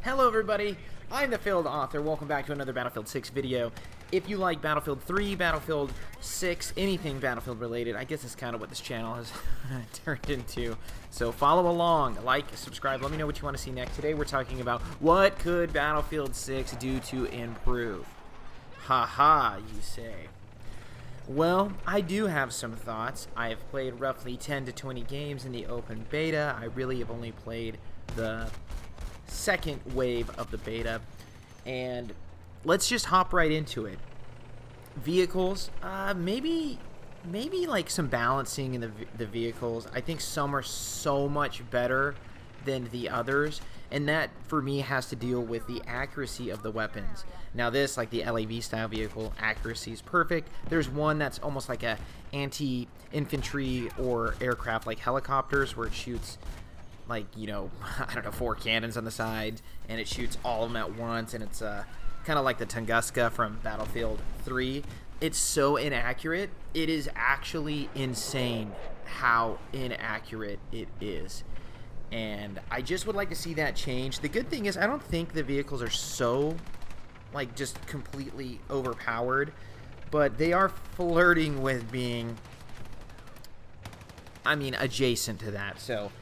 Hello everybody, I'm the Failed Author. Welcome back to another Battlefield 6 video. If you like Battlefield 3, Battlefield 6, anything Battlefield related, I guess that's kind of what this channel has turned into. So follow along, like, subscribe, let me know what you want to see next. Today we're talking about what could Battlefield 6 do to improve. Haha, you say. Well, I do have some thoughts. I've played roughly 10 to 20 games in the open beta. I really have only played the second wave of the beta, and let's just hop right into it. Vehicles, maybe like some balancing in the vehicles. I think some are so much better than the others, and that for me has to deal with the accuracy of the weapons. Now this, like the LAV style vehicle, accuracy is perfect. There's one that's almost like a anti-infantry or aircraft, like helicopters, where it shoots like, you know, I don't know, 4 cannons on the side, and it shoots all of them at once, and it's kind of like the Tunguska from Battlefield 3. It's so inaccurate. It is actually insane how inaccurate it is, and I just would like to see that change. The good thing is I don't think the vehicles are so, like, just completely overpowered, but they are flirting with being, I mean, adjacent to that. So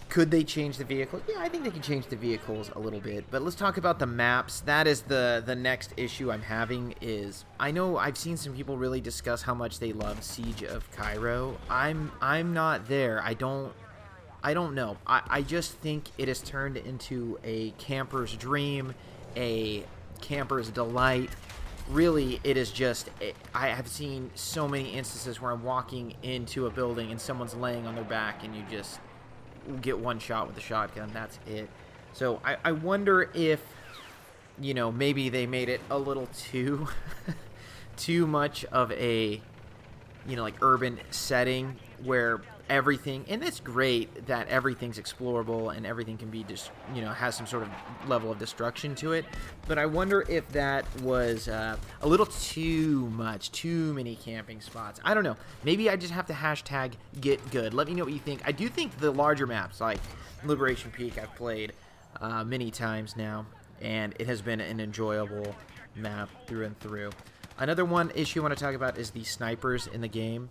could they change the vehicle? Yeah, I think they can change the vehicles a little bit. But let's talk about the maps. That is the next issue I'm having. Is I know I've seen some people really discuss how much they love Siege of Cairo. I'm not there. I don't know. I just think it has turned into a camper's dream, a camper's delight. Really, it is just, I have seen so many instances where I'm walking into a building and someone's laying on their back and you just get one shot with the shotgun. That's it. So I wonder if, you know, maybe they made it a little too too much of a, you know, like urban setting where everything, and it's great that everything's explorable and everything can be just, you know, has some sort of level of destruction to it, but I wonder if that was a little too much, too many camping spots. I don't know, maybe I just have to hashtag get good. Let me know what you think. I do think the larger maps like Liberation Peak I've played many times now, and it has been an enjoyable map through and through. Another one issue I want to talk about is the snipers in the game.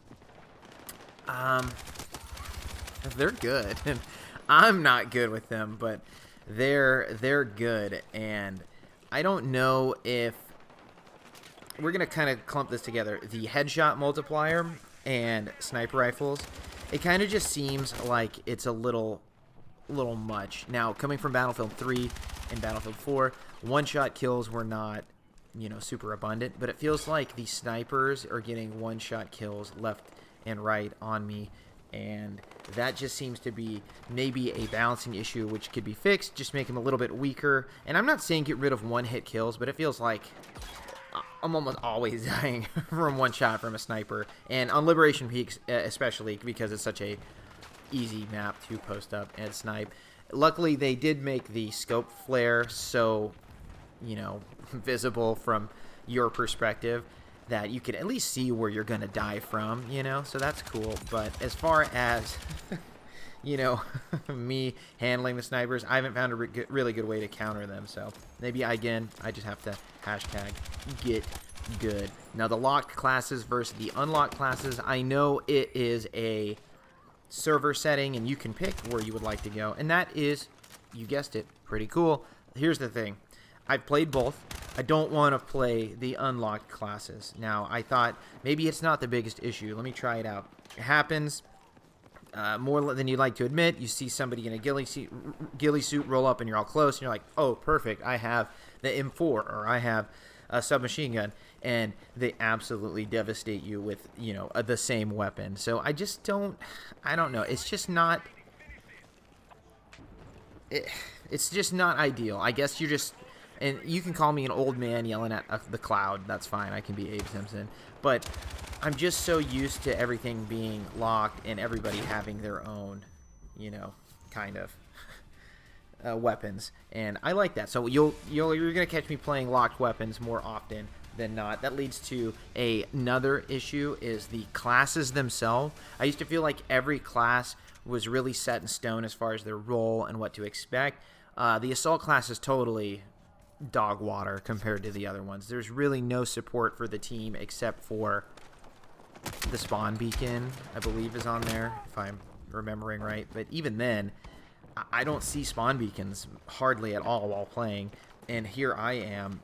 They're good. I'm not good with them, but they're good, and I don't know if we're gonna kind of clump this together. The headshot multiplier and sniper rifles, it kind of just seems like it's a little much. Now, coming from Battlefield 3 and Battlefield 4, one-shot kills were not, you know, super abundant, but it feels like the snipers are getting one-shot kills left and right on me, and that just seems to be maybe a balancing issue which could be fixed. Just make them a little bit weaker. And I'm not saying get rid of one-hit kills, but it feels like I'm almost always dying from one shot from a sniper, and on Liberation Peaks especially, because it's such a easy map to post up and snipe. Luckily they did make the scope flare so, you know, visible from your perspective that you can at least see where you're gonna die from, you know, so that's cool. But as far as you know, me handling the snipers, I haven't found a really good way to counter them, so maybe I just have to hashtag get good. Now the locked classes versus the unlocked classes, I know it is a server setting and you can pick where you would like to go, and that is, you guessed it, pretty cool. Here's the thing, I've played both. I don't want to play the unlocked classes. Now, I thought maybe it's not the biggest issue. Let me try it out. It happens more than you'd like to admit. You see somebody in a ghillie suit roll up and you're all close, and you're like, oh, perfect, I have the M4 or I have a submachine gun, and they absolutely devastate you with, you know, the same weapon. So I just don't know. It's just not, it's just not ideal. I guess you're just, and you can call me an old man yelling at the cloud. That's fine. I can be Abe Simpson. But I'm just so used to everything being locked and everybody having their own, you know, kind of weapons. And I like that. So you're going to catch me playing locked weapons more often than not. That leads to another issue, is the classes themselves. I used to feel like every class was really set in stone as far as their role and what to expect. The Assault class is totally dog water compared to the other ones. There's really no support for the team except for the spawn beacon, I believe, is on there, if I'm remembering right. But even then, I don't see spawn beacons hardly at all while playing. And here I am,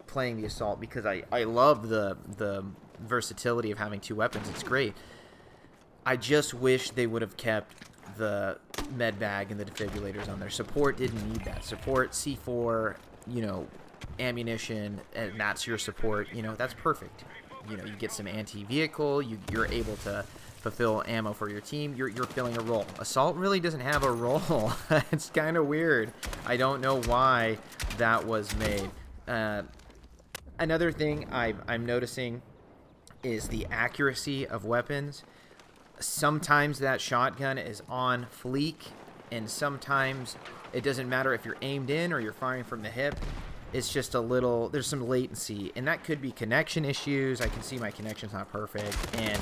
playing the Assault because I love the versatility of having 2 weapons. It's great. I just wish they would have kept the med bag and the defibrillators on there. Support didn't need that. Support C4, you know, ammunition, and that's your support. You know, that's perfect. You know, you get some anti-vehicle. You're able to fulfill ammo for your team. You're filling a role. Assault really doesn't have a role. It's kind of weird. I don't know why that was made. Another thing I'm noticing is the accuracy of weapons. Sometimes that shotgun is on fleek, and sometimes it doesn't matter if you're aimed in or you're firing from the hip. It's just a little, there's some latency, and that could be connection issues. I can see my connection's not perfect, and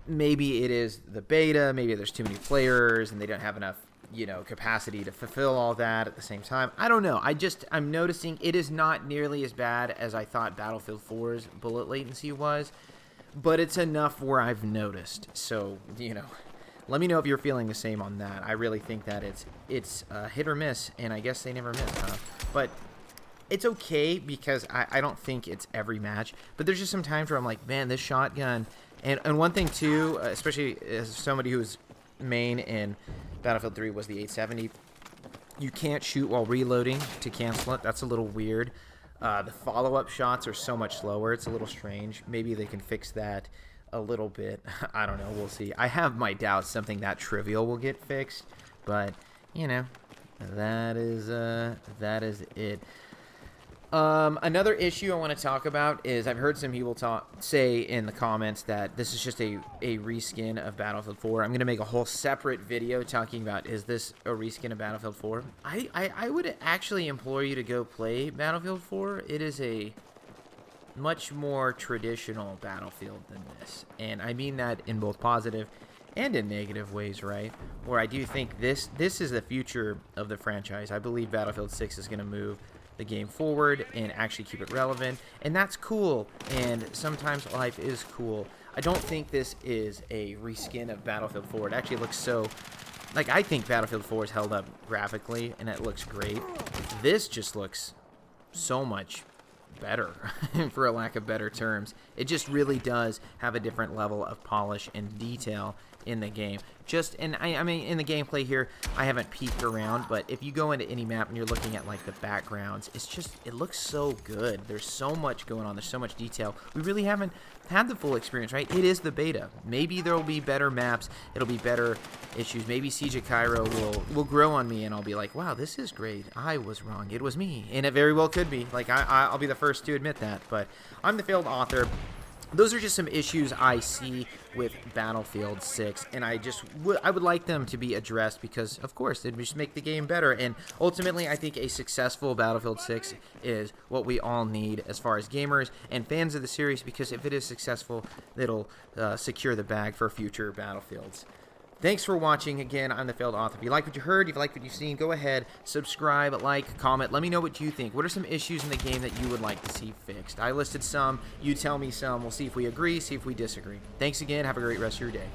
maybe it is the beta, maybe there's too many players and they don't have enough, you know, capacity to fulfill all that at the same time. I don't know. I'm noticing it is not nearly as bad as I thought Battlefield 4's bullet latency was, but it's enough where I've noticed. So, you know, let me know if you're feeling the same on that. I really think that it's hit or miss, and I guess they never miss, huh? But it's okay because I don't think it's every match, but there's just some times where I'm like, man, this shotgun. And one thing too, especially as somebody who's main in Battlefield 3 was the 870, you can't shoot while reloading to cancel it. That's a little weird. The follow-up shots are so much slower. It's a little strange. Maybe they can fix that a little bit. I don't know. We'll see. I have my doubts something that trivial will get fixed, but you know, that is it. Another issue I want to talk about is I've heard some people say in the comments that this is just a reskin of Battlefield 4. I'm going to make a whole separate video talking about, is this a reskin of Battlefield 4? I would actually implore you to go play Battlefield 4. It is a much more traditional Battlefield than this. And I mean that in both positive and in negative ways, right? Where I do think this is the future of the franchise. I believe Battlefield 6 is going to move the game forward and actually keep it relevant, and that's cool, and sometimes life is cool. I don't think this is a reskin of Battlefield 4. It actually looks so, like, I think Battlefield 4 is held up graphically and it looks great. This just looks so much better, for a lack of better terms. It just really does have a different level of polish and detail in the game. And I mean, in the gameplay here, I haven't peeked around, but if you go into any map and you're looking at like the backgrounds, it looks so good. There's so much going on. There's so much detail. We really haven't had the full experience, right? It is the beta. Maybe there will be better maps. It'll be better issues. Maybe Siege of Cairo will grow on me, and I'll be like, wow, this is great. I was wrong. It was me. And it very well could be. Like, I'll be the first to admit that. But I'm the failed author. Those are just some issues I see with Battlefield 6, and I would like them to be addressed because, of course, they'd just make the game better. And ultimately, I think a successful Battlefield 6 is what we all need as far as gamers and fans of the series, because if it is successful, it'll secure the bag for future Battlefields. Thanks for watching. Again, I'm the failed author. If you like what you heard, if you like what you've seen, go ahead, subscribe, like, comment. Let me know what you think. What are some issues in the game that you would like to see fixed? I listed some. You tell me some. We'll see if we agree, see if we disagree. Thanks again. Have a great rest of your day.